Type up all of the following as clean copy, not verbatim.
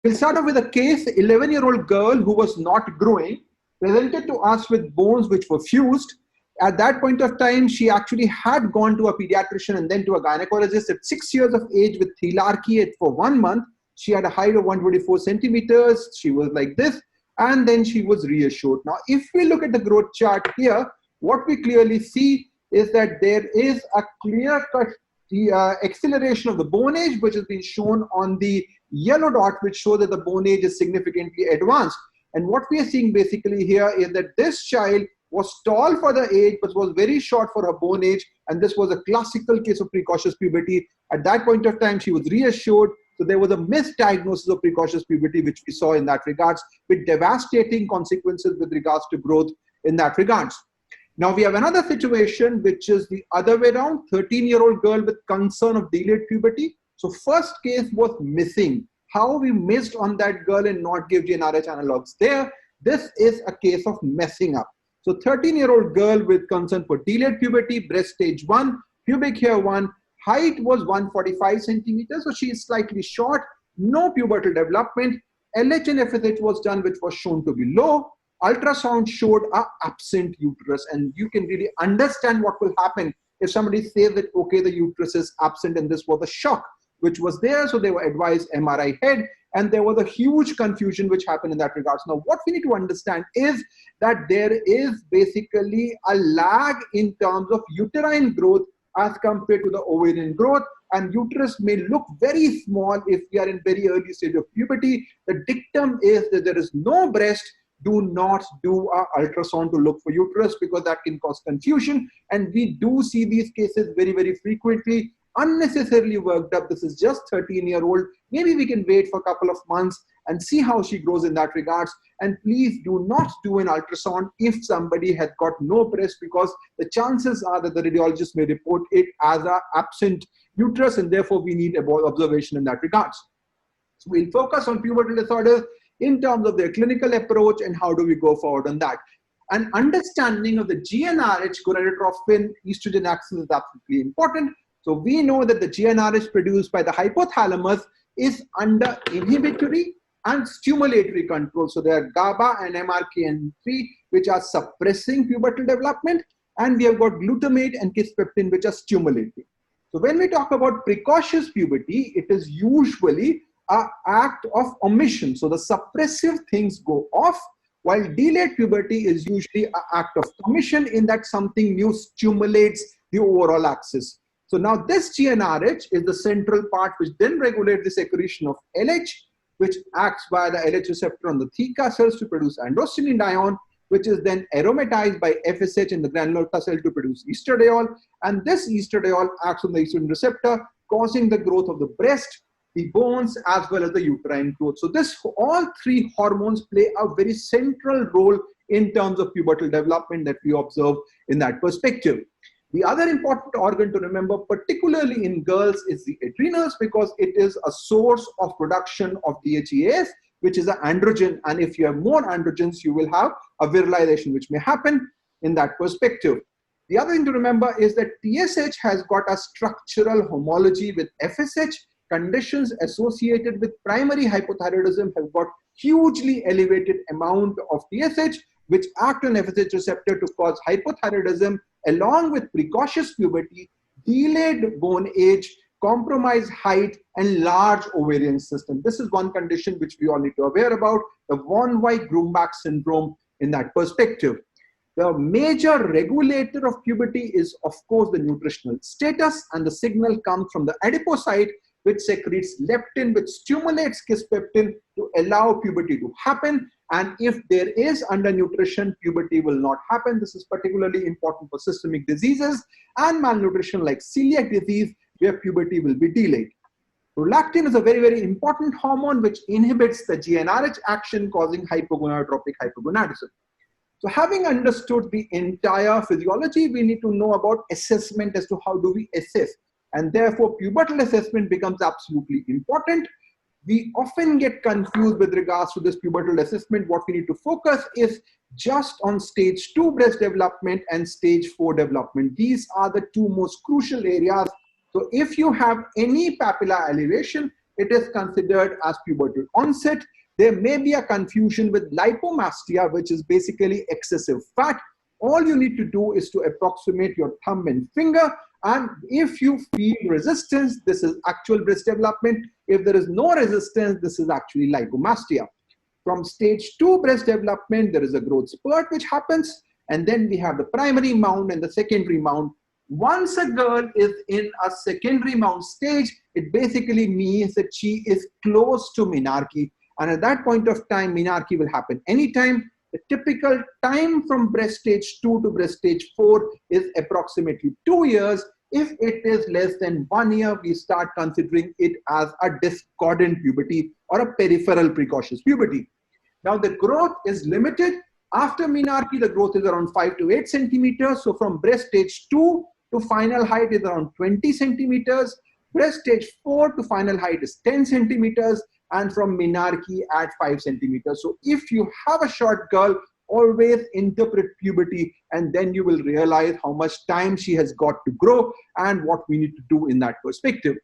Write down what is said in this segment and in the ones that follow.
We'll start off with a case. 11-year-old girl who was not growing presented to us with bones which were fused. At that point of time, she actually had gone to a pediatrician and then to a gynecologist at 6 years of age with thelarchy for 1 month. She had a height of 124 centimeters. She was like this, and then she was reassured. Now, if we look at the growth chart here, what we clearly see is that there is a clear-cut acceleration of the bone age, which has been shown on the yellow dot, which shows that the bone age is significantly advanced. And what we are seeing basically here is that this child was tall for the age, but was very short for her bone age. And this was a classical case of precocious puberty. At that point of time, she was reassured. So there was a misdiagnosis of precocious puberty, which we saw in that regards, with devastating consequences with regards to growth in that regards. Now we have another situation, which is the other way around, 13-year-old girl with concern of delayed puberty. So first case was missing. How we missed on that girl and not give GnRH analogs there. This is a case of messing up. So 13-year-old girl with concern for delayed puberty, breast stage 1, pubic hair 1, height was 145 centimeters. So she is slightly short, no pubertal development. LH and FSH was done, which was shown to be low. Ultrasound showed an absent uterus, and you can really understand what will happen if somebody says that, okay, the uterus is absent, and this was a shock which was there. So they were advised MRI head, and there was a huge confusion which happened in that regards. Now, what we need to understand is that there is basically a lag in terms of uterine growth as compared to the ovarian growth, and uterus may look very small if we are in very early stage of puberty. The dictum is that there is no breast. Do not do an ultrasound to look for uterus, because that can cause confusion. And we do see these cases very, very frequently, unnecessarily worked up. This is just 13-year-old. Maybe we can wait for a couple of months and see how she grows in that regards. And please do not do an ultrasound if somebody has got no breast, because the chances are that the radiologist may report it as an absent uterus, and therefore we need observation in that regards. So we'll focus on pubertal disorders in terms of their clinical approach and how do we go forward on that. An understanding of the GnRH, gonadotropin estrogen axis, is absolutely important. So we know that the GnRH produced by the hypothalamus is under inhibitory and stimulatory control. So there are GABA and MRKN3, which are suppressing pubertal development, and we have got glutamate and kisspeptin, which are stimulating. So when we talk about precocious puberty, it is usually an act of omission. So the suppressive things go off, while delayed puberty is usually an act of commission, in that something new stimulates the overall axis. So now this GnRH is the central part which then regulates the secretion of LH, which acts via the LH receptor on the theca cells to produce androstenedione, which is then aromatized by FSH in the granulata cell to produce estradiol. And this estradiol acts on the estrogen receptor, causing the growth of the breast, the bones, as well as the uterine growth. So all three hormones play a very central role in terms of pubertal development that we observe in that perspective. The other important organ to remember, particularly in girls, is the adrenals, because it is a source of production of DHEAS, which is an androgen. And if you have more androgens, you will have a virilization, which may happen in that perspective. The other thing to remember is that TSH has got a structural homology with FSH. Conditions associated with primary hypothyroidism have got hugely elevated amount of TSH, which act on FSH receptor to cause hypothyroidism, along with precocious puberty, delayed bone age, compromised height, and large ovarian system. This is one condition which we all need to be aware about, the von Wieck-Grumbach syndrome in that perspective. The major regulator of puberty is, of course, the nutritional status, and the signal comes from the adipocyte, which secretes leptin, which stimulates kisspeptin to allow puberty to happen. And if there is undernutrition, puberty will not happen. This is particularly important for systemic diseases and malnutrition like celiac disease, where puberty will be delayed. Prolactin is a very, very important hormone which inhibits the GnRH action, causing hypogonadotropic hypogonadism. So having understood the entire physiology, we need to know about assessment as to how do we assess. And therefore, pubertal assessment becomes absolutely important. We often get confused with regards to this pubertal assessment. What we need to focus is just on stage 2 breast development and stage 4 development. These are the two most crucial areas. So if you have any papilla elevation, it is considered as pubertal onset. There may be a confusion with lipomastia, which is basically excessive fat. All you need to do is to approximate your thumb and finger, and if you feel resistance, this is actual breast development. If there is no resistance, this is actually lipomastia. From stage 2 breast development, there is a growth spurt which happens, and then we have the primary mound and the secondary mound. Once a girl is in a secondary mound stage, it basically means that she is close to menarche, and at that point of time, menarche will happen anytime. The typical time from breast stage 2 to breast stage 4 is approximately 2 years. If it is less than 1 year, we start considering it as a discordant puberty or a peripheral precocious puberty. Now the growth is limited. After menarche, the growth is around 5 to 8 centimeters. So from breast stage 2 to final height is around 20 centimeters. Breast stage 4 to final height is 10 centimeters. And from menarche at 5 centimeters. So if you have a short girl, always interpret puberty, and then you will realize how much time she has got to grow and what we need to do in that perspective.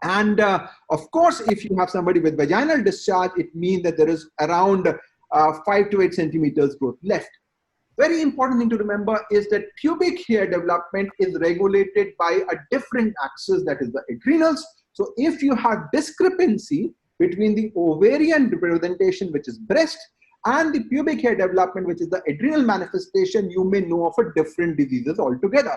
And of course, if you have somebody with vaginal discharge, it means that there is around 5 to 8 centimeters growth left. Very important thing to remember is that pubic hair development is regulated by a different axis, that is the adrenals. So if you have discrepancy between the ovarian representation, which is breast, and the pubic hair development, which is the adrenal manifestation, you may know of a different diseases altogether.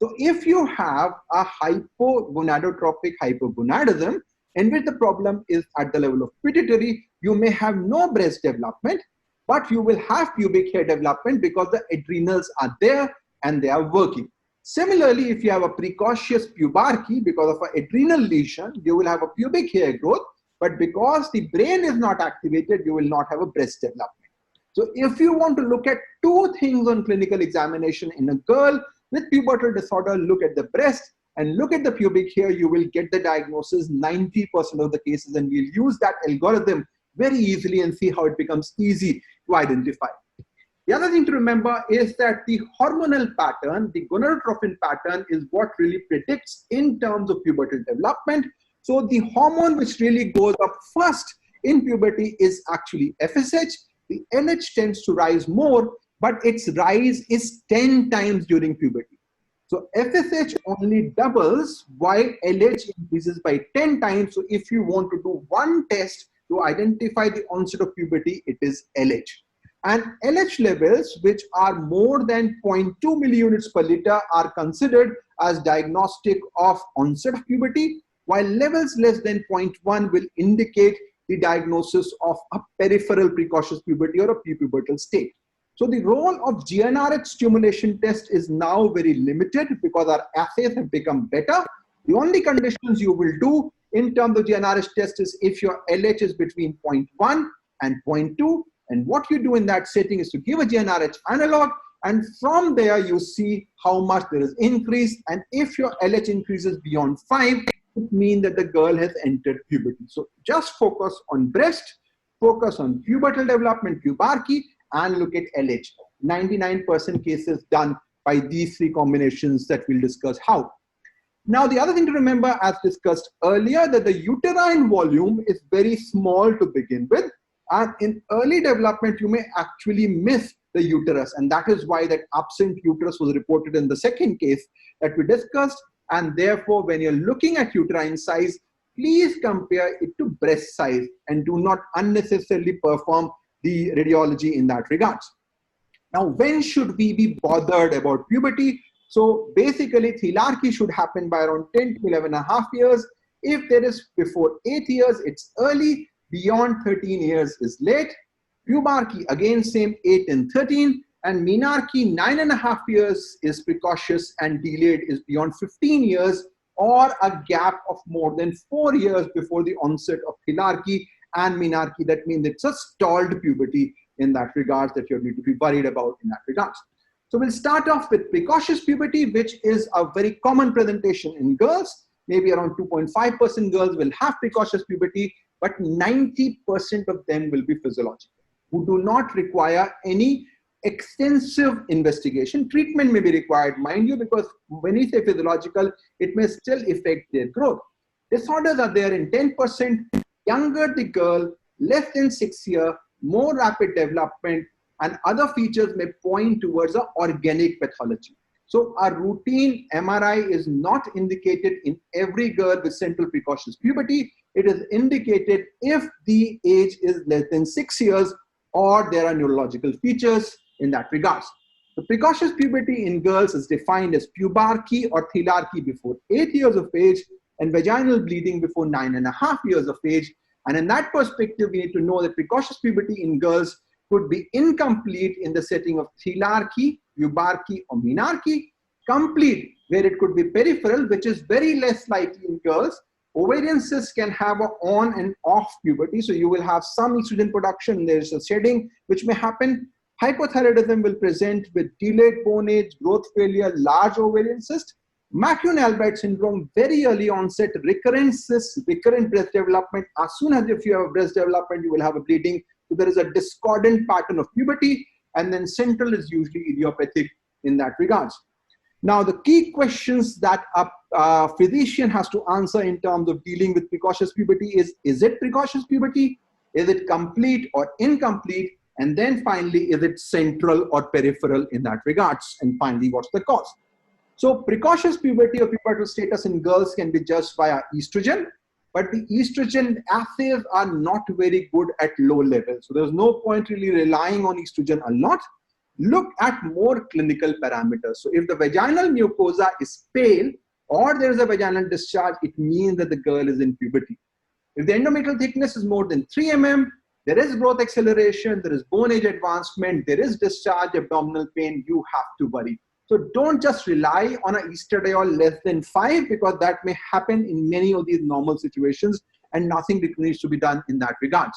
So if you have a hypogonadotropic hypogonadism, in which the problem is at the level of pituitary, you may have no breast development, but you will have pubic hair development because the adrenals are there and they are working. Similarly, if you have a precocious pubarche because of an adrenal lesion, you will have a pubic hair growth, but because the brain is not activated, you will not have a breast development. So if you want to look at two things on clinical examination in a girl with pubertal disorder, look at the breast and look at the pubic hair, you will get the diagnosis 90% of the cases, and we'll use that algorithm very easily and see how it becomes easy to identify. The other thing to remember is that the hormonal pattern, the gonadotropin pattern, is what really predicts in terms of pubertal development. So the hormone which really goes up first in puberty is actually FSH. The LH tends to rise more, but its rise is 10 times during puberty. So FSH only doubles while LH increases by 10 times. So if you want to do one test to identify the onset of puberty, it is LH. And LH levels, which are more than 0.2 milliunits per liter, are considered as diagnostic of onset of puberty, while levels less than 0.1 will indicate the diagnosis of a peripheral precocious puberty or a prepubertal state. So the role of GnRH stimulation test is now very limited because our assays have become better. The only conditions you will do in terms of GnRH test is if your LH is between 0.1 and 0.2, and what you do in that setting is to give a GnRH analog, and from there you see how much there is increase, and if your LH increases beyond 5, it means that the girl has entered puberty. So just focus on breast, focus on pubertal development, pubarche, and look at LH. 99% cases done by these three combinations that we'll discuss how. Now, the other thing to remember, as discussed earlier, that the uterine volume is very small to begin with. And in early development, you may actually miss the uterus. And that is why that absent uterus was reported in the second case that we discussed. And therefore, when you're looking at uterine size, please compare it to breast size and do not unnecessarily perform the radiology in that regards. Now, when should we be bothered about puberty? So basically, thelarche should happen by around 10 to 11.5 years. If there is before 8 years, it's early. Beyond 13 years is late. Pubarche, again, same 8 and 13. And menarche, 9.5 years is precocious, and delayed is beyond 15 years, or a gap of more than 4 years before the onset of thelarche and menarche. That means it's a stalled puberty in that regards that you need to be worried about in that regards. So we'll start off with precocious puberty, which is a very common presentation in girls. Maybe around 2.5% girls will have precocious puberty, but 90% of them will be physiological, who do not require any extensive investigation. Treatment may be required, mind you, because when you say physiological, it may still affect their growth. Disorders are there in 10%. Younger the girl, less than 6 years, more rapid development, and other features may point towards an organic pathology. So a routine MRI is not indicated in every girl with central precocious puberty. It is indicated if the age is less than 6 years or there are neurological features in that regard. The precocious puberty in girls is defined as pubarchy or thelarchy before 8 years of age and vaginal bleeding before 9.5 years of age. And in that perspective, we need to know that precocious puberty in girls could be incomplete in the setting of thelarchy, pubarchy, or menarche. Complete, where it could be peripheral, which is very less likely in girls. Ovarian cysts can have an on and off puberty, so you will have some estrogen production, there's a shedding which may happen. Hypothyroidism will present with delayed bone age, growth failure, large ovarian cyst. McCune-Albright syndrome, very early onset, recurrent cysts, recurrent breast development. As soon as if you have a breast development, you will have a bleeding. So there is a discordant pattern of puberty, and then central is usually idiopathic in that regards. Now, the key questions that a physician has to answer in terms of dealing with precocious puberty is it precocious puberty? Is it complete or incomplete? And then finally, is it central or peripheral in that regards? And finally, what's the cause? So precocious puberty or pubertal status in girls can be judged via estrogen, but the estrogen assays are not very good at low levels. So there's no point really relying on estrogen a lot. Look at more clinical parameters. So if the vaginal mucosa is pale or there is a vaginal discharge, it means that the girl is in puberty. If the endometrial thickness is more than 3 mm, there is growth acceleration, there is bone age advancement, there is discharge, abdominal pain, you have to worry. So don't just rely on an estradiol less than 5 because that may happen in many of these normal situations and nothing needs to be done in that regards.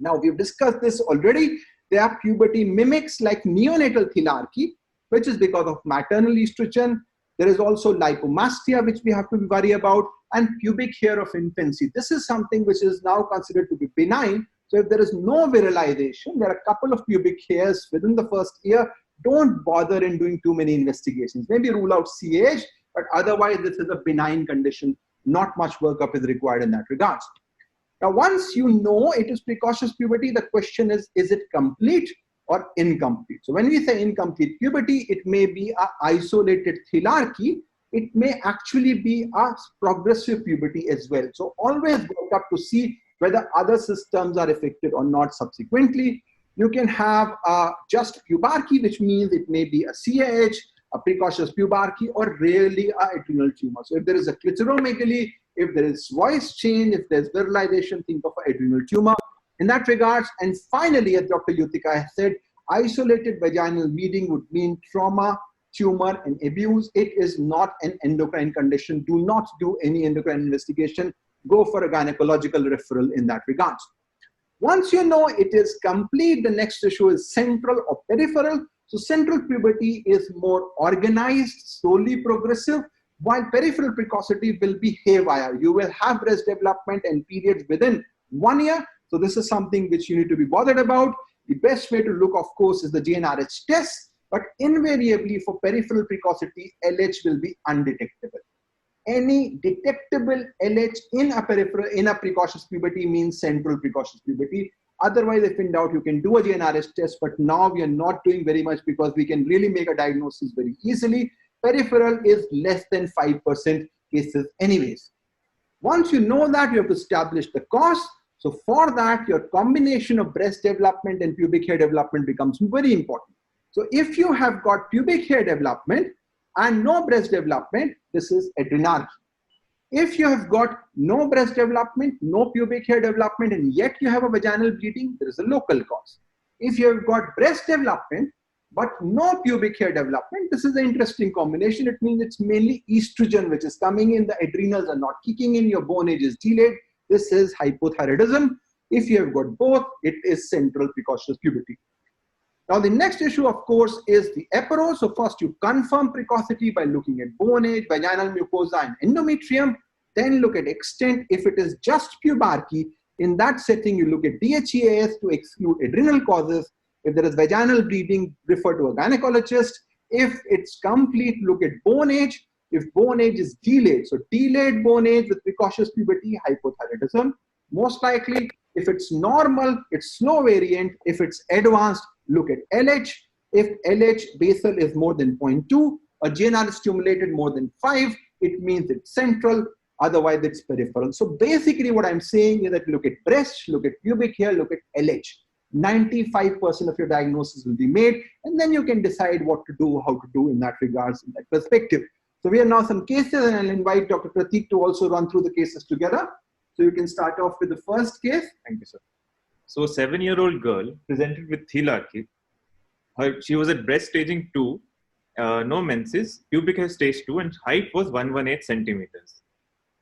Now, we've discussed this already. There are puberty mimics like neonatal thelarchy, which is because of maternal estrogen. There is also lipomastia, which we have to worry about, and pubic hair of infancy. This is something which is now considered to be benign. So if there is no virilization, there are a couple of pubic hairs within the first year, don't bother in doing too many investigations. Maybe rule out CAH, but otherwise this is a benign condition. Not much workup is required in that regards. Now, once you know it is precocious puberty, the question is it complete or incomplete? So when we say incomplete puberty, it may be an isolated thelarchy. It may actually be a progressive puberty as well. So always work up to see whether other systems are affected or not subsequently. You can have just pubarchy, which means it may be a CAH, a precocious pubarchy, or rarely a adrenal tumor. So if there is a clitoromegaly, if there is voice change, if there's virilization, think of an adrenal tumor in that regards. And finally, as Dr. Yutika has said, isolated vaginal bleeding would mean trauma, tumor, and abuse. It is not an endocrine condition. Do not do any endocrine investigation. Go for a gynecological referral in that regards. Once you know it is complete, the next issue is central or peripheral. So central puberty is more organized, slowly progressive, while peripheral precocity will be haywire. You will have breast development and periods within 1 year. So this is something which you need to be bothered about. The best way to look, of course, is the GnRH test, but invariably for peripheral precocity, LH will be undetectable. Any detectable LH in a precocious puberty means central precocious puberty. Otherwise, if in doubt, you can do a GnRH test, but now we are not doing very much because we can really make a diagnosis very easily. Peripheral is less than 5% cases anyways. Once you know that, you have to establish the cause. So for that, your combination of breast development and pubic hair development becomes very important. So if you have got pubic hair development and no breast development, this is adrenarche. If you have got no breast development, no pubic hair development, and yet you have a vaginal bleeding, there is a local cause. If you have got breast development, but no pubic hair development, this is an interesting combination. It means it's mainly estrogen which is coming in, the adrenals are not kicking in, your bone age is delayed. This is hypothyroidism. If you have got both, it is central precocious puberty. Now, the next issue, of course, is the epiro. So first you confirm precocity by looking at bone age, vaginal mucosa, and endometrium. Then look at extent. If it is just pubarchy, in that setting, you look at DHEAS to exclude adrenal causes. If there is vaginal bleeding, refer to a gynecologist. If it's complete, look at bone age. If bone age is delayed, so delayed bone age with precocious puberty, hypothyroidism. Most likely, if it's normal, it's slow variant. If it's advanced, look at LH. If LH basal is more than 0.2, or GNR is stimulated more than 5, it means it's central. Otherwise, it's peripheral. So basically what I'm saying is that look at breast, look at pubic hair, look at LH. 95% of your diagnosis will be made, and then you can decide what to do, how to do in that regards, in that perspective. So we have now some cases, and I'll invite Dr. Pratik to also run through the cases together. So you can start off with the first case. Thank you, sir. So a 7-year-old girl presented with thelarchy. She was at breast staging 2, no menses, pubic hair stage 2, and height was 118 centimeters.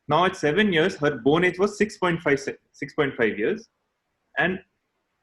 Now at 7 years, her bone age was 6.5 years, and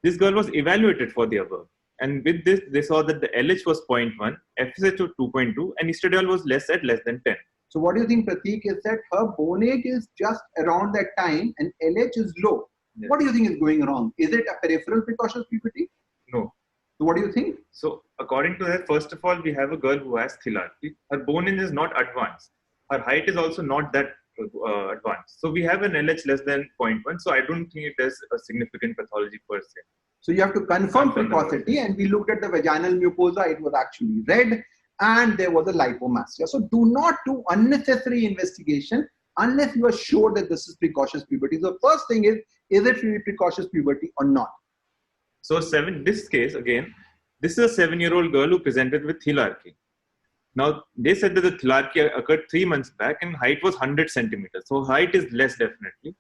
this girl was evaluated for the above. And with this, they saw that the LH was 0.1, FSH was 2.2, and estradiol was less than 10. So what do you think, Pratik, is that her bone age is just around that time and LH is low? Yes. What do you think is going wrong? Is it a peripheral precocious puberty? No. So what do you think? So according to that, first of all, we have a girl who has thelarchy. Her bone age is not advanced. Her height is also not that advanced. So we have an LH less than 0.1. So I don't think it is a significant pathology per se. So you have to confirm precocity, and we looked at the vaginal mucosa. It was actually red, and there was a lipomastia. So do not do unnecessary investigation unless you are sure that this is precocious puberty. So first thing is it really precocious puberty or not? So this case again, this is a 7-year-old girl who presented with thelarchy. Now they said that the thelarchy occurred 3 months back and height was 100 centimeters. So height is less definitely.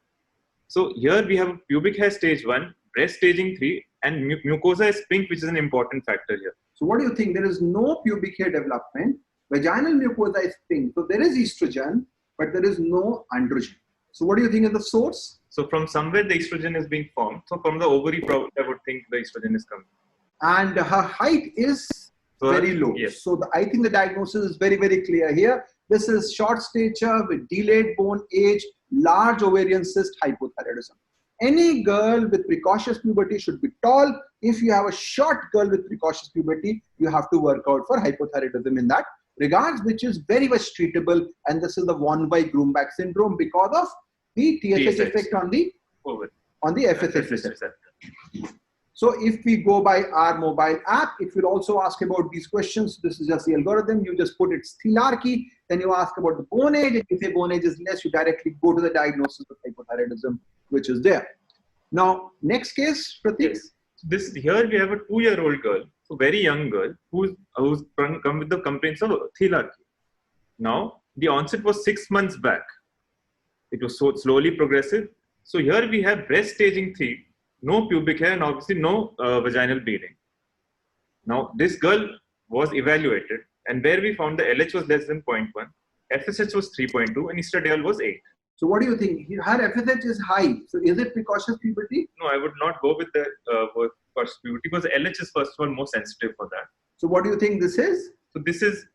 So here we have pubic hair stage 1, breast staging 3, and mucosa is pink, which is an important factor here. So what do you think? There is no pubic hair development. Vaginal mucosa is pink. So there is estrogen, but there is no androgen. So what do you think is the source? So from somewhere the estrogen is being formed. So from the ovary, probably I would think the estrogen is coming. And her height is very low. Yes. So I think the diagnosis is very, very clear here. This is short stature with delayed bone age, large ovarian cyst, hypothyroidism. Any girl with precocious puberty should be tall. If you have a short girl with precocious puberty, you have to work out for hypothyroidism in that regards, which is very much treatable. And this is the von Wieck-Grumbach syndrome because of the TSH effect on the FSH receptor. So if we go by our mobile app, it will also ask about these questions. This is just the algorithm. You just put its thelarchy, then you ask about the bone age. If you say bone age is less, you directly go to the diagnosis of hypothyroidism, which is there. Now, next case, Pratik. Yes. Here we have a 2-year-old girl, a very young girl, who's come with the complaints of thelarchy. Now, the onset was 6 months back. It was so slowly progressive. So here we have breast staging 3, no pubic hair, and obviously no vaginal bleeding. Now, this girl was evaluated, and where we found the LH was less than 0.1, FSH was 3.2, and estradiol was 8. So what do you think? Her FSH is high. So is it precocious puberty? No, I would not go with the precocious puberty because LH is first of all more sensitive for that. So what do you think this is? So this is,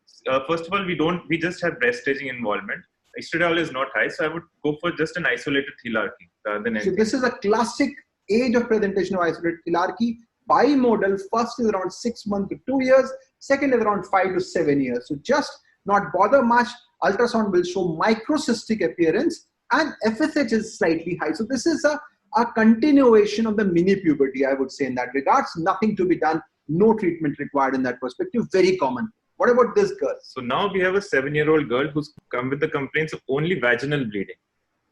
first of all, we just have breast staging involvement. Estradiol is not high, so I would go for just an isolated thelarchy rather than anything. So this is a classic age of presentation of isolated thelarchy. Bimodal, first is around 6 months to 2 years, second is around 5 to 7 years. So just not bother much. Ultrasound will show microcystic appearance and FSH is slightly high. So this is a continuation of the mini puberty, I would say in that regards. Nothing to be done, no treatment required in that perspective, very common. What about this girl? So now we have a 7-year-old girl who's come with the complaints of only vaginal bleeding.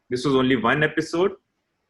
This was only one episode.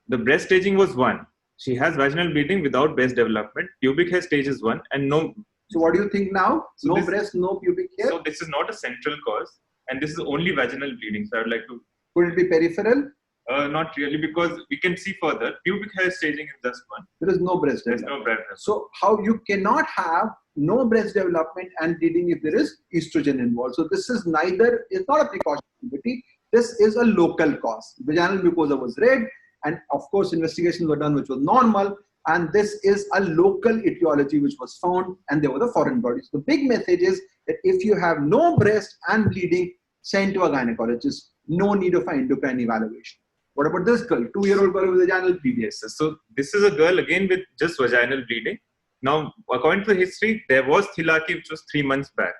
The breast staging was 1. She has vaginal bleeding without breast development. Pubic hair stage is 1 and no. So what do you think now? So no breast, no pubic hair? So this is not a central cause and this is only vaginal bleeding. So I would like to... Could it be peripheral? Not really, because we can see further. Pubic hair staging is just 1. There is no breast development. There's no breast development. So how you cannot have no breast development and bleeding if there is estrogen involved. So this is neither, it's not a precocious puberty. This is a local cause. Vaginal mucosa was red and of course investigations were done which was normal, and this is a local etiology which was found and there were the foreign bodies. The big message is that if you have no breast and bleeding, send to a gynecologist. No need of an endocrine evaluation. What about this girl, 2-year-old girl with vaginal bleeding? Yes, so this is a girl again with just vaginal bleeding. Now, according to the history, there was thelarchy which was 3 months back.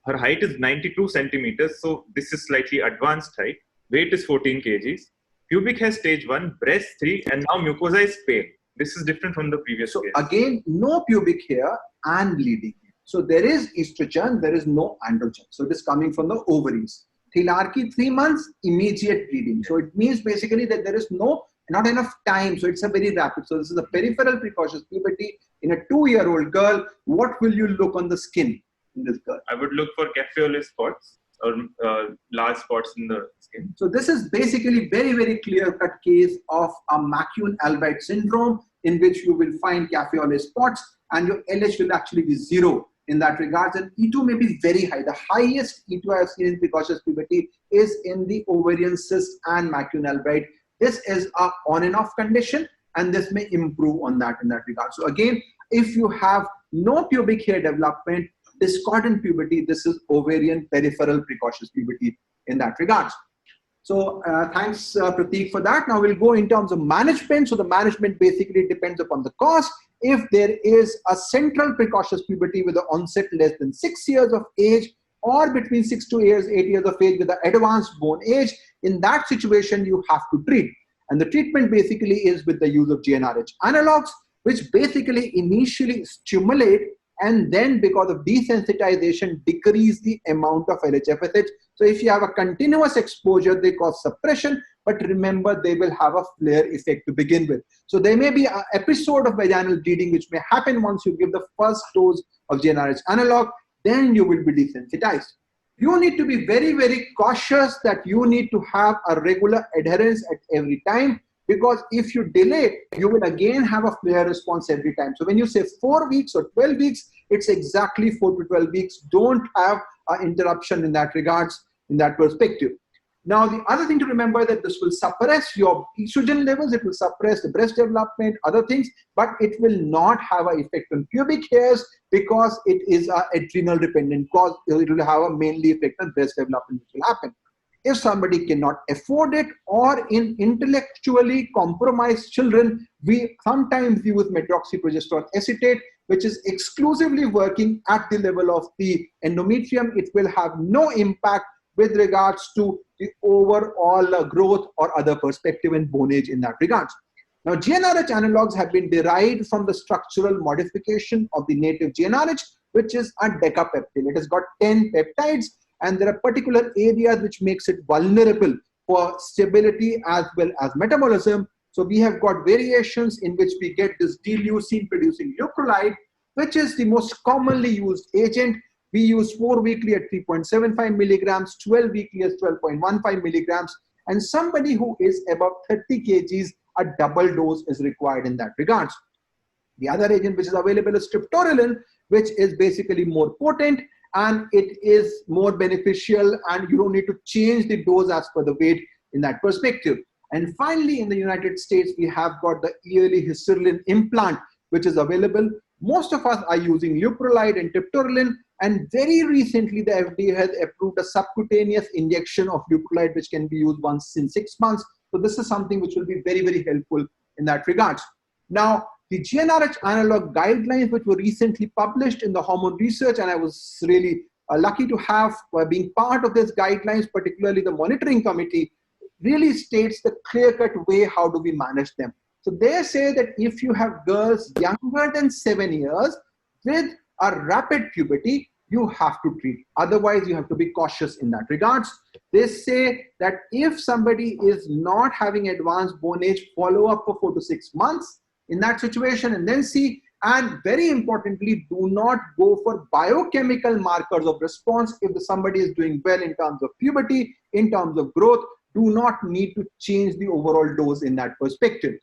her height is 92 centimeters, so this is slightly advanced height. Weight is 14 kgs. Pubic hair stage 1, breast 3, and now mucosa is pale. This is different from the previous So case. again, no pubic hair and bleeding. So there is estrogen, there is no androgen. So it is coming from the ovaries. Thelarche 3 months, immediate bleeding. So it means basically that there is not enough time. So it's a very rapid. So this is a peripheral precocious puberty in a 2-year-old girl. What will you look on the skin in this girl? I would look for Caffioli spots or large spots in the skin. So this is basically very, very clear-cut case of a McCune-Albright syndrome in which you will find Caffioli spots and your LH will actually be 0 in that regards, and E2 may be very high. The highest E2 I have seen in precocious puberty is in the ovarian cyst and McCune-Albright. This is a on and off condition, and this may improve on that in that regard. So again, if you have no pubic hair development, discordant puberty, this is ovarian peripheral precocious puberty in that regards. So thanks Prateek for that. Now we'll go in terms of management. So the management basically depends upon the cause. If there is a central precocious puberty with an onset less than 6 years of age or between 6 to 8 years of age with an advanced bone age, in that situation you have to treat. And the treatment basically is with the use of GnRH analogs, which basically initially stimulate and then because of desensitization decrease the amount of LHFSH. So if you have a continuous exposure, they cause suppression, but remember they will have a flare effect to begin with. So there may be an episode of vaginal bleeding which may happen once you give the first dose of GnRH analog, then you will be desensitized. You need to be very, very cautious that you need to have a regular adherence at every time, because if you delay, you will again have a flare response every time. So when you say 4 weeks or 12 weeks, it's exactly 4 to 12 weeks. Don't have an interruption in that regards, in that perspective. Now, the other thing to remember that this will suppress your estrogen levels, it will suppress the breast development, other things, but it will not have an effect on pubic hairs because it is an adrenal dependent cause. It will have a mainly effect on breast development which will happen. If somebody cannot afford it or in intellectually compromised children, we sometimes use medroxyprogesterone acetate, which is exclusively working at the level of the endometrium. It will have no impact with regards to the overall growth or other perspective in bone age in that regards. Now, GnRH analogs have been derived from the structural modification of the native GnRH, which is a decapeptyl. It has got 10 peptides, and there are particular areas which makes it vulnerable for stability as well as metabolism. So we have got variations in which we get this D-leucine producing leuprolide, which is the most commonly used agent. We use 4 weekly at 3.75 milligrams, 12 weekly as 12.15 milligrams, and somebody who is above 30 kgs, a double dose is required in that regards. The other agent which is available is triptorelin, which is basically more potent and it is more beneficial, and you don't need to change the dose as per the weight in that perspective. And finally, in the United States, we have got the yearly Hysterlin implant, which is available. Most of us are using leuprolide and triptorelin, and very recently the FDA has approved a subcutaneous injection of leuprolide, which can be used once in 6 months. So this is something which will be very, very helpful in that regards. Now, the GnRH analog guidelines, which were recently published in the Hormone Research, and I was really lucky to have being part of this guidelines, particularly the monitoring committee, really states the clear-cut way how do we manage them. So they say that if you have girls younger than 7 years with a rapid puberty, you have to treat. Otherwise, you have to be cautious in that regards. They say that if somebody is not having advanced bone age, follow up for 4 to 6 months in that situation and then see. And very importantly, do not go for biochemical markers of response. If somebody is doing well in terms of puberty, in terms of growth, do not need to change the overall dose in that perspective.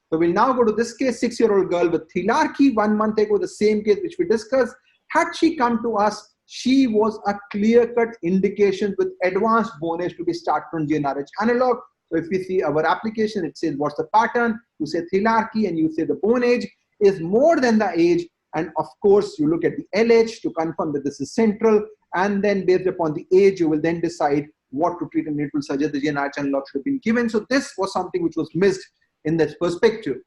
So we'll now go to this case, 6-year-old girl with thelarche. 1 month ago, the same case which we discussed. Had she come to us, she was a clear-cut indication with advanced bone age to be started on GnRH analog. So if we see our application, it says what's the pattern, you say thelarche and you say the bone age is more than the age, and of course you look at the LH to confirm that this is central, and then based upon the age you will then decide what to treat, and it will suggest the GnRH analog should have been given. So this was something which was missed in this perspective.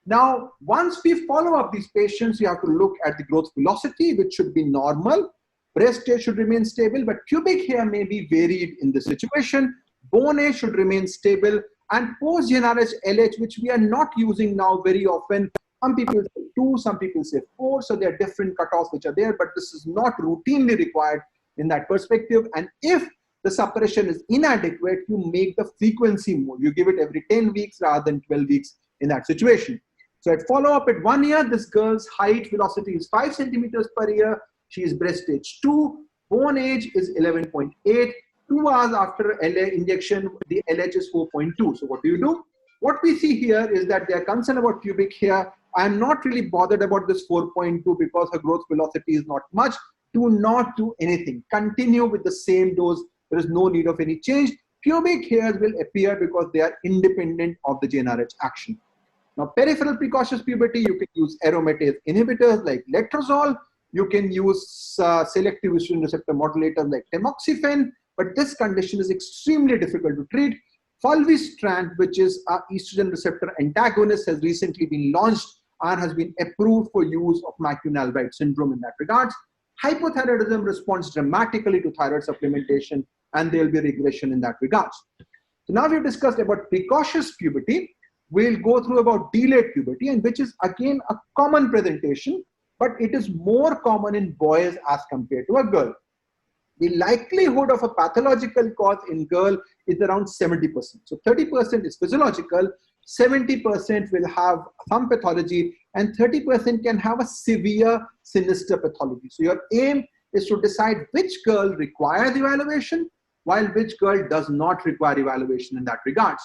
Now, once we follow up these patients, you have to look at the growth velocity, which should be normal. Breast age should remain stable, but pubic hair may be varied in this situation. Bone age should remain stable, and post-GnRH LH, which we are not using now very often. Some people say 2, some people say 4, so there are different cutoffs which are there, but this is not routinely required in that perspective. And if the suppression is inadequate, you make the frequency more. You give it every 10 weeks rather than 12 weeks in that situation. So at follow-up at 1 year, this girl's height velocity is 5 centimeters per year. She is breast age 2. Bone age is 11.8. 2 hours after LA injection, the LH is 4.2. So what do? What we see here is that they are concerned about pubic hair. I'm not really bothered about this 4.2 because her growth velocity is not much. Do not do anything. Continue with the same dose. There is no need of any change. Pubic hairs will appear because they are independent of the GnRH action. Now, peripheral precocious puberty, you can use aromatase inhibitors like letrozole. You can use selective estrogen receptor modulators like tamoxifen, but this condition is extremely difficult to treat. Fulvestrant, which is an estrogen receptor antagonist, has recently been launched and has been approved for use of McCune-Albright syndrome in that regard. Hypothyroidism responds dramatically to thyroid supplementation, and there will be regression in that regard. So now we've discussed about precocious puberty. We'll go through about delayed puberty, and which is again a common presentation, but it is more common in boys as compared to a girl. The likelihood of a pathological cause in girl is around 70%. So 30% is physiological, 70% will have some pathology, and 30% can have a severe sinister pathology. So your aim is to decide which girl requires evaluation, while which girl does not require evaluation in that regards.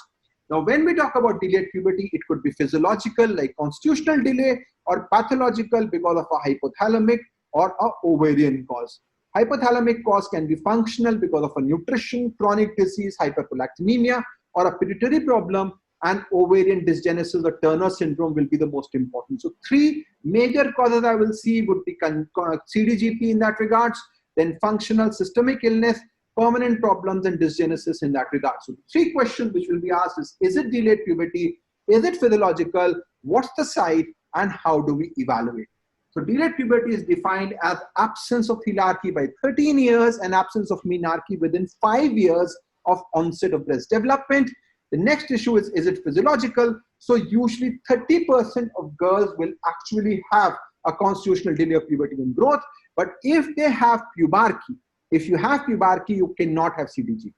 Now, when we talk about delayed puberty, it could be physiological, like constitutional delay, or pathological because of a hypothalamic or a ovarian cause. Hypothalamic cause can be functional because of a nutrition, chronic disease, hyperprolactinemia, or a pituitary problem, and ovarian dysgenesis or Turner syndrome will be the most important. So 3 major causes I will see would be CDGP in that regards, then functional systemic illness, permanent problems, and dysgenesis in that regard. So 3 questions which will be asked is it delayed puberty? Is it physiological? What's the site? And how do we evaluate? So delayed puberty is defined as absence of thelarchy by 13 years and absence of menarche within 5 years of onset of breast development. The next issue is it physiological? So usually 30% of girls will actually have a constitutional delay of puberty and growth. But if they have pubarchy, if you have pubarchy, you cannot have CDGP.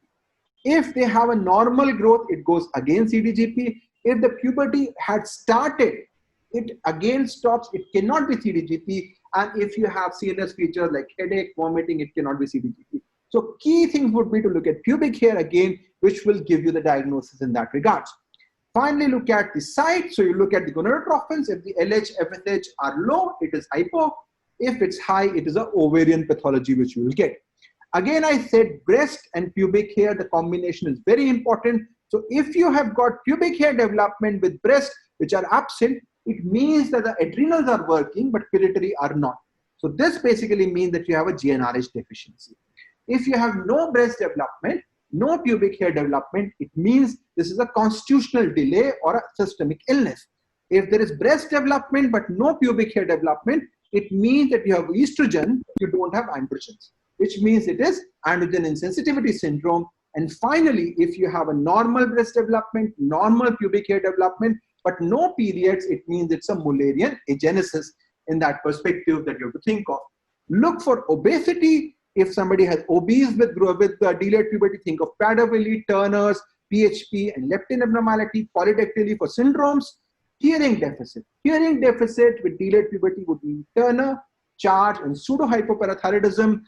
If they have a normal growth, it goes against CDGP. If the puberty had started, it again stops, it cannot be CDGP. And if you have CNS features like headache, vomiting, it cannot be CDGP. So key things would be to look at pubic hair again, which will give you the diagnosis in that regard. Finally, look at the site. So you look at the gonadotrophins. If the LH, FSH are low, it is hypo. If it's high, it is an ovarian pathology, which you will get. Again, I said breast and pubic hair, the combination is very important. So if you have got pubic hair development with breast, which are absent, it means that the adrenals are working, but pituitary are not. So this basically means that you have a GnRH deficiency. If you have no breast development, no pubic hair development, it means this is a constitutional delay or a systemic illness. If there is breast development but no pubic hair development, it means that you have estrogen, you don't have androgens, which means it is androgen insensitivity syndrome. And finally, if you have a normal breast development, normal pubic hair development, but no periods, it means it's a Mullerian agenesis in that perspective that you have to think of. Look for obesity. If somebody has obese with delayed puberty, think of Prader-Willi, Turner's, PHP, and leptin abnormality, polydactyly for syndromes. Hearing deficit. Hearing deficit with delayed puberty would mean Turner, charge, and pseudohypoparathyroidism.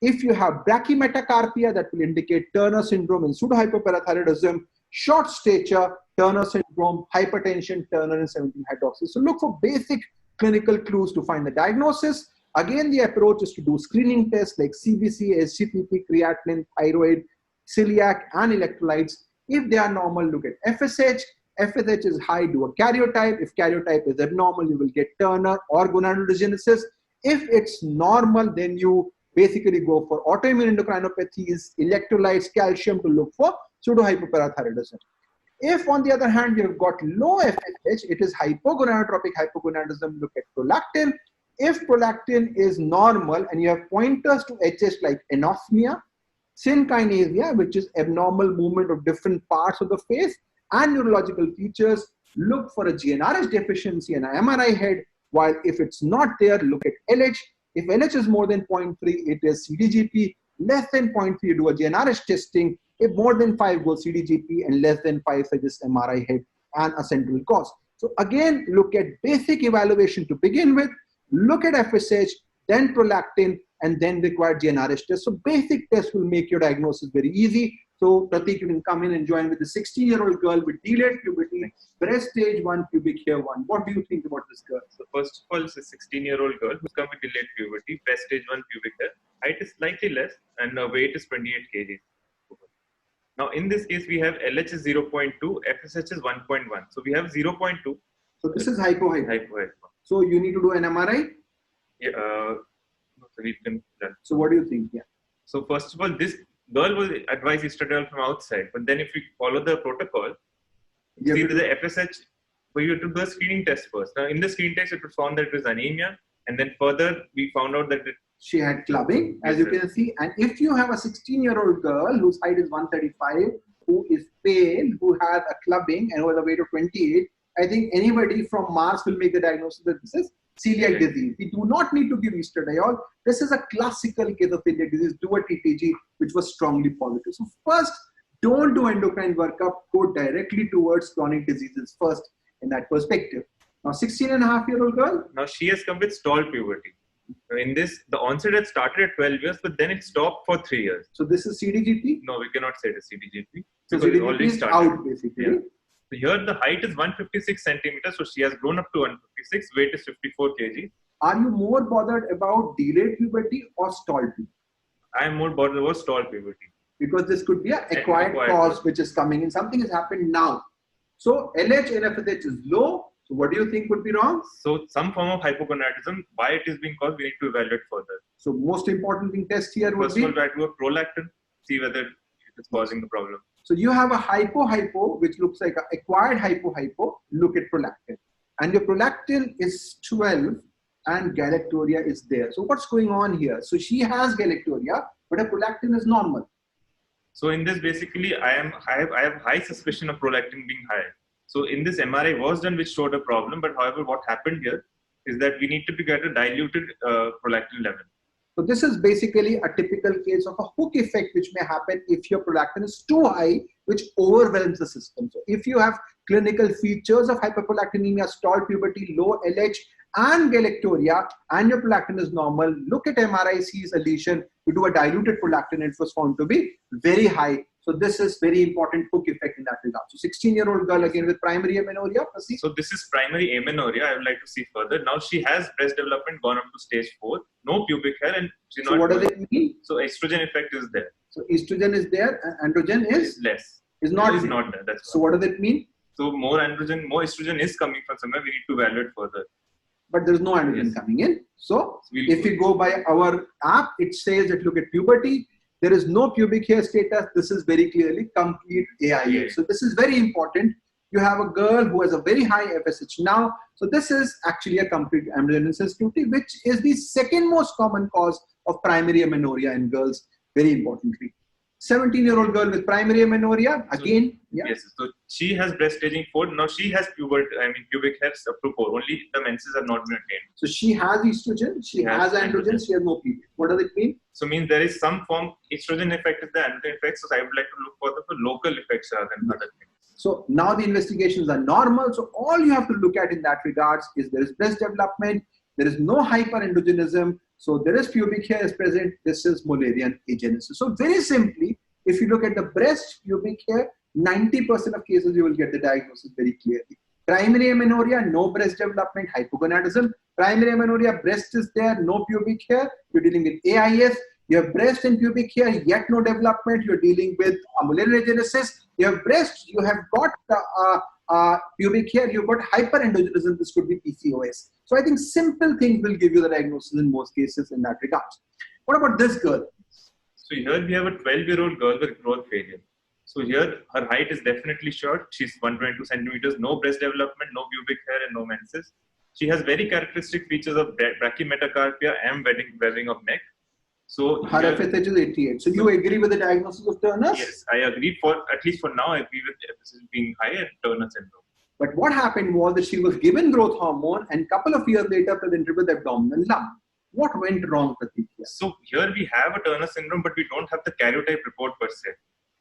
If you have brachymetacarpia, that will indicate Turner syndrome and pseudohypoparathyroidism. Short stature, Turner syndrome, hypertension, Turner and 17-hydroxy. So look for basic clinical clues to find the diagnosis. Again, the approach is to do screening tests like CBC, SGPT, creatinine, thyroid, celiac, and electrolytes. If they are normal, look at FSH. FSH is high, do a karyotype. If karyotype is abnormal, you will get Turner or gonadal dysgenesis. If it's normal, then you basically go for autoimmune endocrinopathies, electrolytes, calcium to look for pseudohypoparathyroidism. If, on the other hand, you have got low FSH, it is hypogonadotropic hypogonadism, look at prolactin. If prolactin is normal and you have pointers to HS like anosmia, synkinesia, which is abnormal movement of different parts of the face, and neurological features, look for a GnRH deficiency and an MRI head, while if it's not there, look at LH. If LH is more than 0.3, it is CDGP. Less than 0.3, you do a GnRH testing. If more than 5, go CDGP, and less than 5, suggest MRI head and a central cause. So again, look at basic evaluation to begin with, look at FSH, then prolactin, and then require GnRH test. So basic tests will make your diagnosis very easy. So Pratik, you can come in and join with the 16-year-old girl with delayed puberty, breast stage 1, pubic hair 1. What do you think about this girl? So first of all, it's a 16-year-old girl who's come with delayed puberty, breast stage 1 pubic hair. Height is slightly less and her weight is 28 kg. Now in this case, we have LH is 0.2, FSH is 1.1. So we have 0.2. So this is hypo. So you need to do an MRI? Yeah, so what do you think? Yeah. So first of all, this girl was advised estradiol from outside, but then if we follow the protocol, see that the FSH, we have to do a screening test first. Now in the screening test, it was found that it was anemia, and then further we found out that she had clubbing, as you can see. And if you have a 16-year-old girl whose height is 135, who is pale, who has a clubbing, and who has a weight of 28, I think anybody from Mars will make the diagnosis that this is celiac disease. We do not need to give estradiol. This is a classical case of celiac disease. Do a TTG, which was strongly positive. So first, don't do endocrine workup. Go directly towards chronic diseases first in that perspective. Now, 16-and-a-half-year-old girl. Now she has come with stalled puberty. In this, the onset had started at 12 years, but then it stopped for 3 years. So this is CDGP? No, we cannot say it is CDGP. So CDGP is out, basically. Yeah. So here the height is 156 centimeters, so she has grown up to 156, weight is 54 kg. Are you more bothered about delayed puberty or stalled puberty? I am more bothered about stalled puberty. Because this could be an acquired cause which is coming in. Something has happened now. So LH and FSH is low. So what do you think would be wrong? So some form of hypogonadism, why it is being caused, we need to evaluate further. So most important thing test here would be? First of all, we have to do a prolactin, see whether it is causing the problem. So you have a hypo, which looks like an acquired hypo, look at prolactin. And your prolactin is 12 and galactorrhea is there. So what's going on here? So she has galactorrhea, but her prolactin is normal. So in this, basically, I have high suspicion of prolactin being high. So in this MRI was done, which showed a problem. But however, what happened here is that we need to get a diluted prolactin level. So this is basically a typical case of a hook effect, which may happen if your prolactin is too high, which overwhelms the system. So if you have clinical features of hyperprolactinemia, stalled puberty, low LH, and galactorrhea, and your prolactin is normal, look at MRI, sees a lesion, you do a diluted prolactin, and it was found to be very high. So this is very important hook effect in that regard. So 16-year-old girl again with primary amenorrhea. Proceed. So this is primary amenorrhea. I would like to see further. Now she has breast development gone up to stage 4, no pubic hair, and she's so not. What does it mean? So estrogen effect is there. So estrogen is there, and androgen is less. Is not there. That's so what does it mean? So more androgen, more estrogen is coming from somewhere. We need to evaluate further. But there is no androgen coming in. So if we go by our app, it says that look at puberty. There is no pubic hair status. This is very clearly complete AIA. So this is very important. You have a girl who has a very high FSH now. So this is actually a complete androgen insensitivity, which is the second most common cause of primary amenorrhea in girls, very importantly. 17-year-old girl with primary amenorrhea, again. Yes, so she has breast staging 4. Now she has pubic hairs up to 4. Only the menses have not been attained. So she has estrogen, she has androgen, she has no pubic. What does it mean? So means there is some form, estrogen effect is the androgen effect. So I would like to look further for local effects rather than other things. So now the investigations are normal. So all you have to look at in that regards is there is breast development, there is no hyperandrogenism. So there is pubic hair is present. This is Mullerian agenesis. So very simply, if you look at the breast pubic hair, 90% of cases you will get the diagnosis very clearly. Primary amenorrhea, no breast development, hypogonadism. Primary amenorrhea, breast is there, no pubic hair. You're dealing with AIS. You have breast and pubic hair, yet no development. You're dealing with Mullerian agenesis. You have breast, you have got pubic hair, you've got hyperandrogenism. This could be PCOS. So I think simple things will give you the diagnosis in most cases in that regard. What about this girl? So here we have a 12-year-old girl with growth failure. So here her height is definitely short. She's 122 centimeters, no breast development, no pubic hair, and no menses. She has very characteristic features of brachymetacarpia and webbing of neck. So her FSH is 88. So you agree with the diagnosis of Turner's? Yes, I agree. At least for now, I agree with FSH being high and Turner syndrome. But what happened was that she was given growth hormone and couple of years later presented with abdominal lump. What went wrong, Pratik? So here we have a Turner syndrome, but we don't have the karyotype report per se.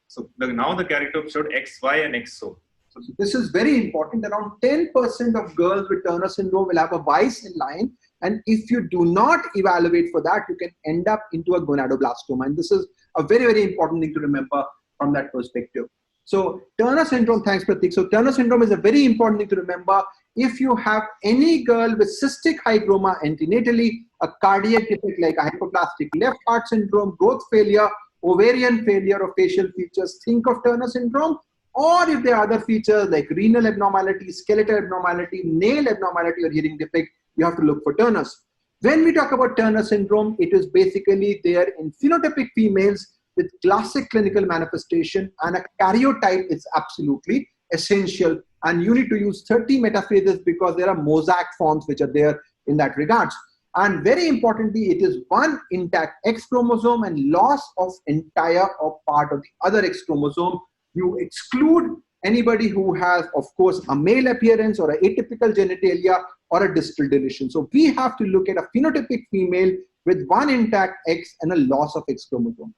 So now the karyotype showed XY and XO. So this is very important. Around 10% of girls with Turner syndrome will have a Y cell line. And if you do not evaluate for that, you can end up into a gonadoblastoma. And this is a very, very important thing to remember from that perspective. So Turner syndrome, thanks Pratik. So Turner syndrome is a very important thing to remember. If you have any girl with cystic hygroma antenatally, a cardiac defect like a hypoplastic left heart syndrome, growth failure, ovarian failure or facial features, think of Turner syndrome. Or if there are other features like renal abnormality, skeletal abnormality, nail abnormality or hearing defect, you have to look for Turner's. When we talk about Turner syndrome, it is basically there in phenotypic females with classic clinical manifestation, and a karyotype is absolutely essential. And you need to use 30 metaphrases because there are mosaic forms which are there in that regards. And very importantly, it is one intact X chromosome and loss of entire or part of the other X chromosome. You exclude anybody who has, of course, a male appearance or an atypical genitalia or a distal deletion. So we have to look at a phenotypic female with one intact X and a loss of X chromosome.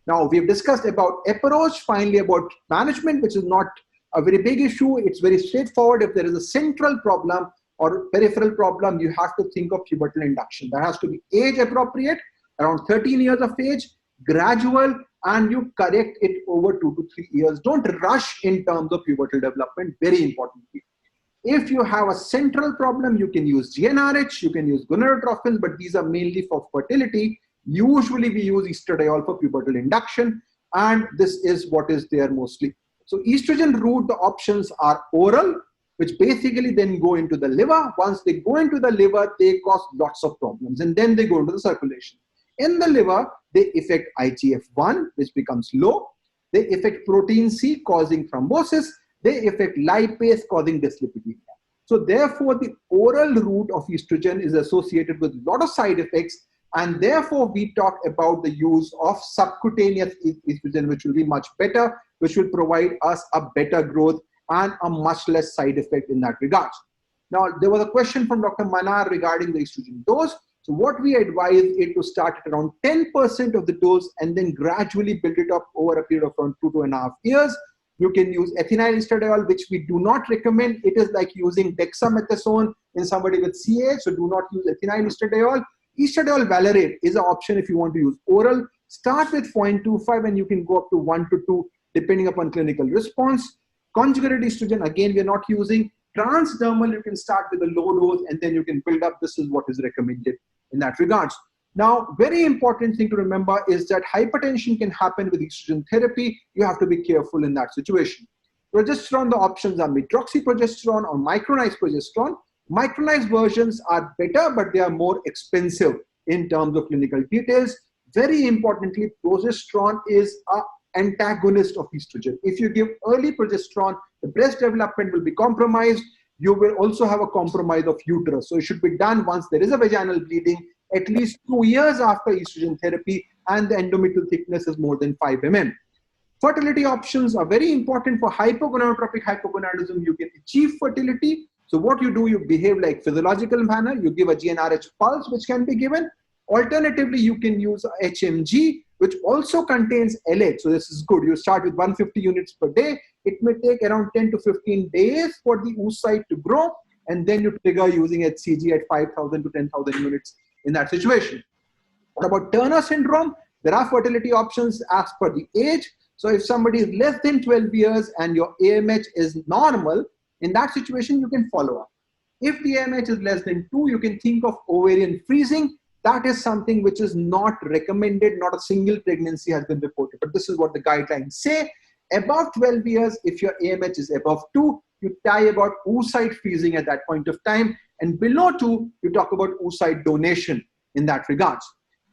Now, we've discussed about approach, finally about management, which is not a very big issue. It's very straightforward. If there is a central problem or peripheral problem, you have to think of pubertal induction. That has to be age appropriate, around 13 years of age, gradual, and you correct it over 2 to 3 years. Don't rush in terms of pubertal development, very importantly. If you have a central problem, you can use GnRH, you can use gonadotropins, but these are mainly for fertility. Usually we use estradiol for pubertal induction, and this is what is there mostly. So estrogen route, the options are oral, which basically then go into the liver. Once they go into the liver, they cause lots of problems, and then they go into the circulation. In the liver, they affect IGF-1, which becomes low. They affect protein C, causing thrombosis. They affect lipase, causing dyslipidemia. So therefore, the oral route of estrogen is associated with a lot of side effects, and therefore we talk about the use of subcutaneous estrogen, which will be much better, which will provide us a better growth and a much less side effect in that regard. Now, there was a question from Dr. Manar regarding the estrogen dose. So what we advise is to start at around 10% of the dose and then gradually build it up over a period of around 2 to 2.5 years. You can use ethinyl estradiol, which we do not recommend. It is like using dexamethasone in somebody with CAH, so do not use ethinyl estradiol. Estradiol valerate is an option if you want to use oral. Start with 0.25 and you can go up to 1 to 2 depending upon clinical response. Conjugated estrogen, again, we are not using. Transdermal, you can start with a low dose and then you can build up. This is what is recommended in that regards. Now, very important thing to remember is that hypertension can happen with estrogen therapy. You have to be careful in that situation. Progesterone, the options are medroxyprogesterone or micronized progesterone. Micronized versions are better, but they are more expensive in terms of clinical details. Very importantly, progesterone is an antagonist of estrogen. If you give early progesterone, the breast development will be compromised. You will also have a compromise of uterus. So it should be done once there is a vaginal bleeding, at least 2 years after estrogen therapy, and the endometrial thickness is more than 5 mm. Fertility options are very important. For hypogonadotropic hypogonadism, you can achieve fertility. So what you do, you behave like physiological manner. You give a GnRH pulse, which can be given. Alternatively, you can use HMG, which also contains LH. So this is good. You start with 150 units per day. It may take around 10 to 15 days for the oocyte to grow, and then you trigger using HCG at 5,000 to 10,000 units in that situation. What about Turner syndrome? There are fertility options as per the age. So if somebody is less than 12 years and your AMH is normal, in that situation, you can follow up. If the AMH is less than 2, you can think of ovarian freezing. That is something which is not recommended. Not a single pregnancy has been reported, but this is what the guidelines say. Above 12 years, if your AMH is above 2, you tie about oocyte freezing at that point of time. And below 2, you talk about oocyte donation in that regards.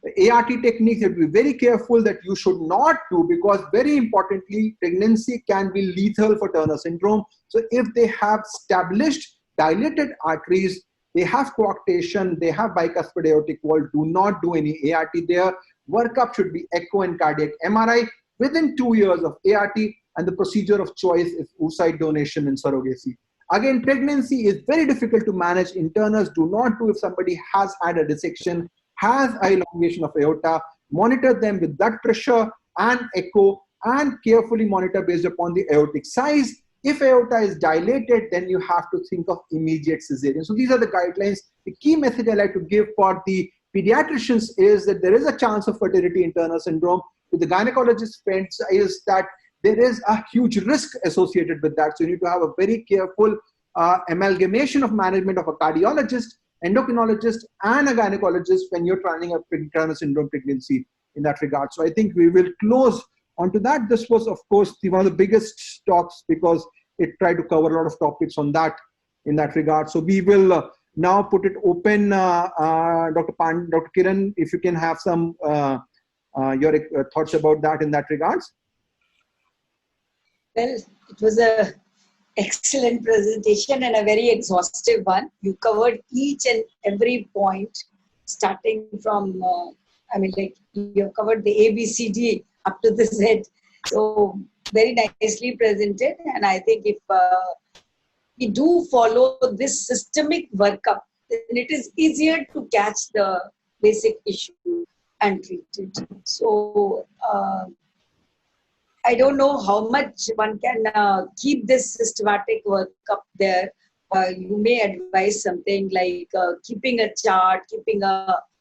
The ART techniques, you have to be very careful that you should not do, because very importantly, pregnancy can be lethal for Turner syndrome. So if they have established dilated arteries, they have coarctation, they have bicuspid aortic wall, do not do any ART there. Workup should be echo and cardiac MRI within 2 years of ART, and the procedure of choice is oocyte donation and surrogacy. Again, pregnancy is very difficult to manage. Internals do not do if somebody has had a dissection, has elongation of aorta, monitor them with blood pressure and echo, and carefully monitor based upon the aortic size. If aorta is dilated, then you have to think of immediate cesarean. So these are the guidelines. The key message I like to give for the pediatricians is that there is a chance of fertility in Turner syndrome. With the gynecologist friends is that there is a huge risk associated with that. So you need to have a very careful amalgamation of management of a cardiologist, endocrinologist, and a gynecologist when you're planning a Turner syndrome pregnancy in that regard. So I think we will close onto that. This was, of course, one of the biggest talks because it tried to cover a lot of topics on that in that regard. So we will now put it open. Dr. Kiran, if you can have some your thoughts about that in that regards. Well, it was a excellent presentation and a very exhaustive one. You covered each and every point, starting from, you have covered the ABCD up to the Z. So very nicely presented. And I think if we do follow this systemic workup, then it is easier to catch the basic issue and treat it. So I don't know how much one can keep this systematic workup there. You may advise something like keeping a chart, keeping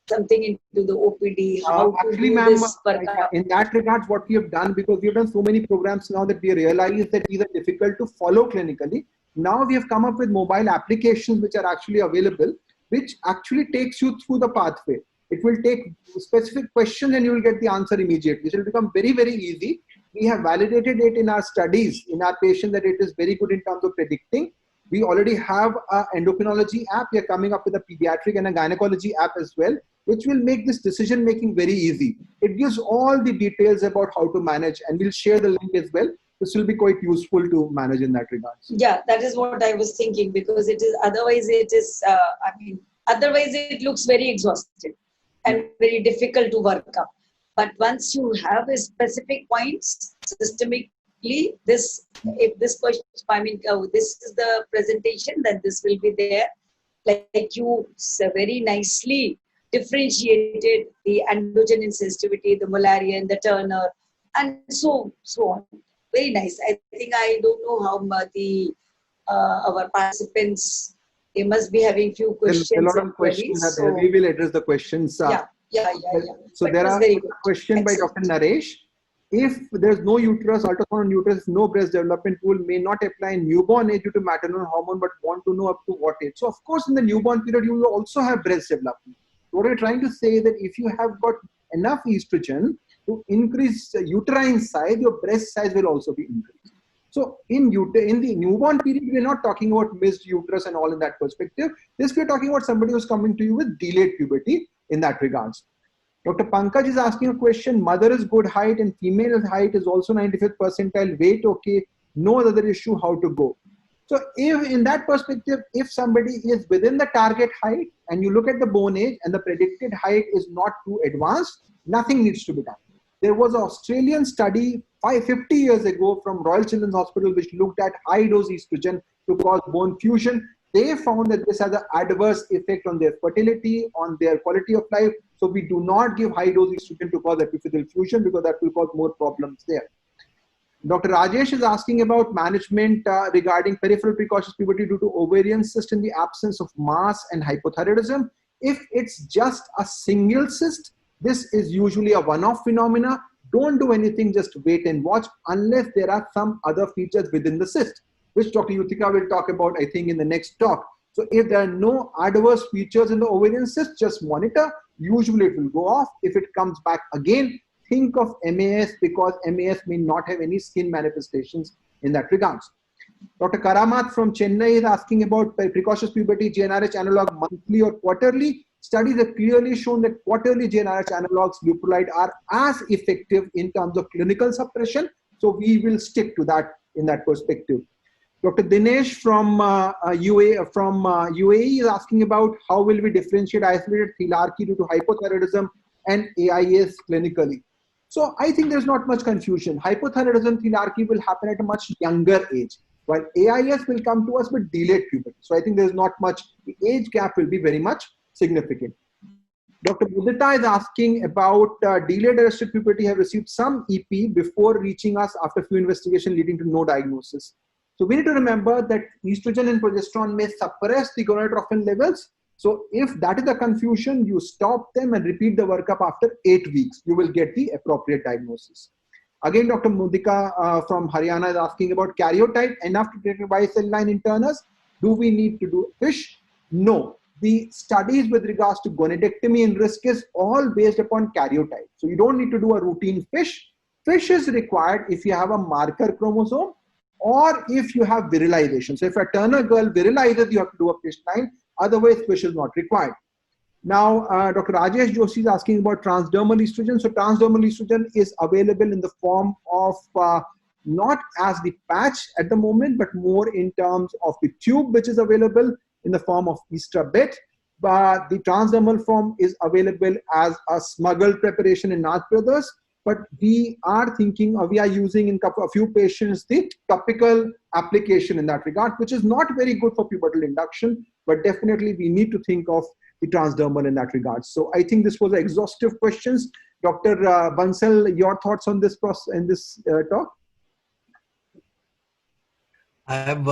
something into the OPD, how actually, to do this workup. In that regard, what we have done, because we have done so many programs now that we realize that these are difficult to follow clinically. Now we have come up with mobile applications which are actually available, which actually takes you through the pathway. It will take specific questions and you will get the answer immediately. So it will become very, very easy. We have validated it in our studies, in our patient, that it is very good in terms of predicting. We already have an endocrinology app. We are coming up with a pediatric and a gynecology app as well, which will make this decision making very easy. It gives all the details about how to manage, and we'll share the link as well. This will be quite useful to manage in that regard. Yeah, that is what I was thinking, because it is otherwise it looks very exhaustive and very difficult to work up. But once you have a specific points systemically, this is the presentation, then this will be there. Like you very nicely differentiated the androgen insensitivity, the Mullerian, the Turner, and so on. Very nice. I think I don't know how our participants, they must be having few questions. A lot of questions are there. We will address the questions. Yeah. So but there are a question by Dr. Naresh. If there's no uterus, ultrasound on uterus, no breast development tool may not apply in newborn age due to maternal hormone, but want to know up to what age. So of course, in the newborn period, you will also have breast development. What we're trying to say is that if you have got enough estrogen to increase uterine size, your breast size will also be increased. So in the newborn period, we're not talking about missed uterus and all in that perspective. This we're talking about somebody who's coming to you with delayed puberty in that regards. Dr. Pankaj is asking a question. Mother is good height and female height is also 95th percentile. Weight okay. No other issue. How to go? So if in that perspective, if somebody is within the target height and you look at the bone age and the predicted height is not too advanced, nothing needs to be done. There was an Australian study 50 years ago from Royal Children's Hospital which looked at high dose estrogen to cause bone fusion. They found that this has an adverse effect on their fertility, on their quality of life. So we do not give high dose estrogen to cause epiphyseal fusion because that will cause more problems there. Dr. Rajesh is asking about management regarding peripheral precocious puberty due to ovarian cyst in the absence of mass and hypothyroidism. If it's just a single cyst, this is usually a one-off phenomena. Don't do anything, just wait and watch unless there are some other features within the cyst, which Dr. Yuthika will talk about, I think, in the next talk. So if there are no adverse features in the ovarian cyst, just monitor. Usually it will go off. If it comes back again, think of MAS because MAS may not have any skin manifestations in that regards. Dr. Karamat from Chennai is asking about precocious puberty GnRH analog monthly or quarterly. Studies have clearly shown that quarterly GnRH analogs, leuprolide, are as effective in terms of clinical suppression. So we will stick to that in that perspective. Dr. Dinesh from UAE is asking about how will we differentiate isolated thelarche due to hypothyroidism and AIS clinically. So I think there's not much confusion. Hypothyroidism thelarche will happen at a much younger age, while AIS will come to us with delayed puberty. So I think there's not much, the age gap will be very much significant. Dr. Mudita is asking about delayed arrested puberty have received some EP before reaching us after few investigations leading to no diagnosis. So we need to remember that estrogen and progesterone may suppress the gonadotropin levels. So if that is the confusion, you stop them and repeat the workup after 8 weeks. You will get the appropriate diagnosis. Again, Dr. Mudika from Haryana is asking about karyotype enough to detect by cell line in Turner's. Do we need to do FISH? No. The studies with regards to gonadectomy and risk is all based upon karyotype. So you don't need to do a routine FISH. FISH is required if you have a marker chromosome or if you have virilization. So if a Turner girl virilizes, you have to do a FISH line. Otherwise, FISH is not required. Now, Dr. Rajesh Joshi is asking about transdermal estrogen. So transdermal estrogen is available in the form of not as the patch at the moment, but more in terms of the tube, which is available in the form of Estrabet. But the transdermal form is available as a smuggled preparation in Nath Brothers. But we are thinking, or we are using in a few patients the topical application in that regard, which is not very good for pubertal induction, but definitely we need to think of the transdermal in that regard. So I think this was exhaustive questions. Dr. Bansal, your thoughts on this process in this talk? I have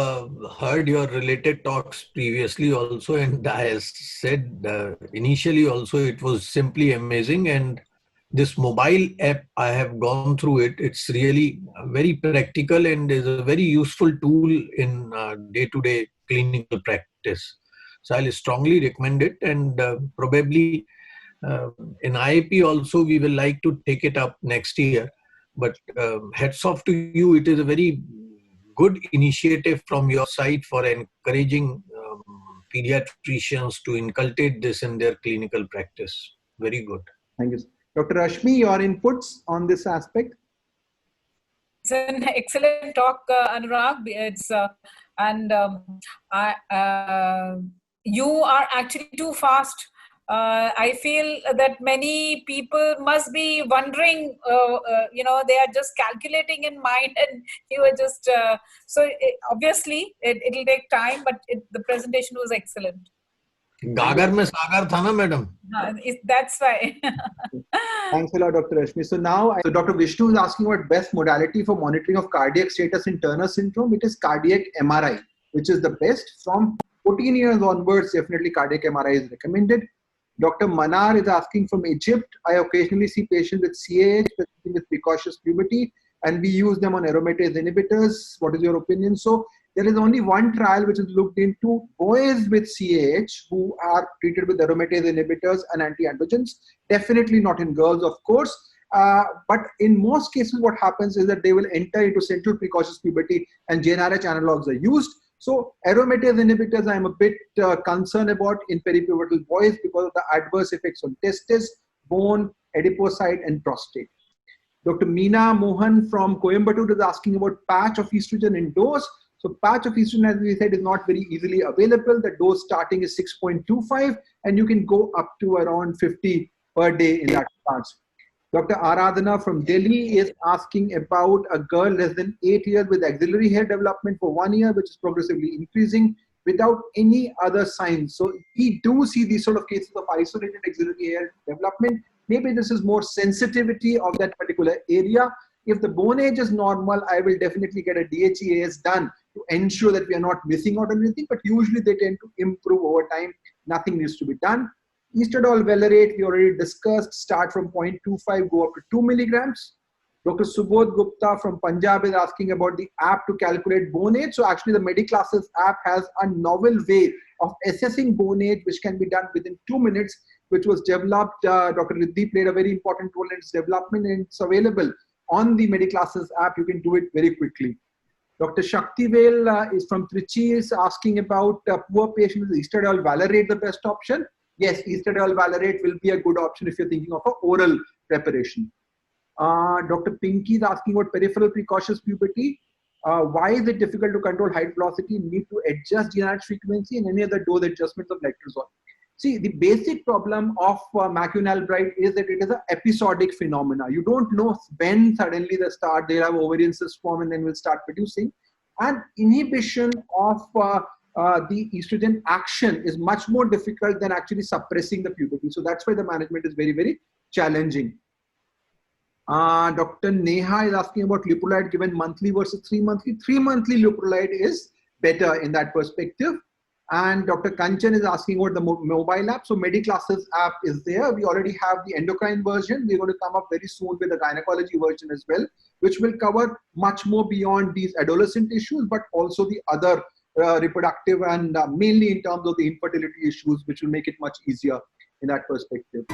heard your related talks previously also, and I said initially also it was simply amazing. And this mobile app, I have gone through it. It's really very practical and is a very useful tool in day-to-day clinical practice. So I'll strongly recommend it, and probably in IAP also we will like to take it up next year. But hats off to you. It is a very good initiative from your side for encouraging pediatricians to inculcate this in their clinical practice. Very good. Thank you. Dr. Rashmi, your inputs on this aspect? It's an excellent talk, Anurag. It's you are actually too fast. I feel that many people must be wondering, they are just calculating in mind, and you are just, obviously it'll take time, but the presentation was excellent. Gagar mein sagar tha na, madam. That's why. Thanks a lot, Dr. Rashmi. So now, Dr. Vishnu is asking what best modality for monitoring of cardiac status in Turner syndrome. It is cardiac MRI, which is the best. From 14 years onwards, definitely cardiac MRI is recommended. Dr. Manar is asking from Egypt. I occasionally see patients with CAH with precocious puberty, and we use them on aromatase inhibitors. What is your opinion? So there is only one trial which is looked into boys with CAH who are treated with aromatase inhibitors and anti-androgens. Definitely not in girls, of course. But in most cases, what happens is that they will enter into central precocious puberty, and GnRH analogs are used. So aromatase inhibitors, I'm a bit concerned about in peripubertal boys because of the adverse effects on testes, bone, adipocyte, and prostate. Dr. Meena Mohan from Coimbatore is asking about patch of estrogen in dose. So patch of estrogen, as we said, is not very easily available. The dose starting is 6.25, and you can go up to around 50 per day in that patch. Dr. Aradhana from Delhi is asking about a girl less than 8 years with axillary hair development for 1 year, which is progressively increasing without any other signs. So we do see these sort of cases of isolated axillary hair development. Maybe this is more sensitivity of that particular area. If the bone age is normal, I will definitely get a DHEAS done to ensure that we are not missing out on anything, but usually they tend to improve over time. Nothing needs to be done. Estradiol valerate, we already discussed, start from 0.25, go up to 2 milligrams. Dr. Subodh Gupta from Punjab is asking about the app to calculate bone age. So actually the Mediclasses app has a novel way of assessing bone age, which can be done within 2 minutes, which was developed. Dr. Riddhi played a very important role in its development, and it's available on the Mediclasses app. You can do it very quickly. Dr. Shaktivel is from Trichy is asking about poor patients. Is estradiol valerate the best option? Yes, estradiol valerate will be a good option if you're thinking of an oral preparation. Dr. Pinky is asking about peripheral precocious puberty. Why is it difficult to control height velocity? Need to adjust GnRH frequency and any other dose adjustments of letrozole. See, the basic problem of McEwen Albright is that it is an episodic phenomena. You don't know when suddenly they'll have ovarian cyst form and then will start producing. And inhibition of the estrogen action is much more difficult than actually suppressing the puberty. So that's why the management is very, very challenging. Dr. Neha is asking about leuprolide given monthly versus 3 monthly. 3 monthly leuprolide is better in that perspective. And Dr. Kanchan is asking about the mobile app. So MediClasses app is there. We already have the endocrine version. We're going to come up very soon with the gynecology version as well, which will cover much more beyond these adolescent issues, but also the other reproductive and mainly in terms of the infertility issues, which will make it much easier in that perspective.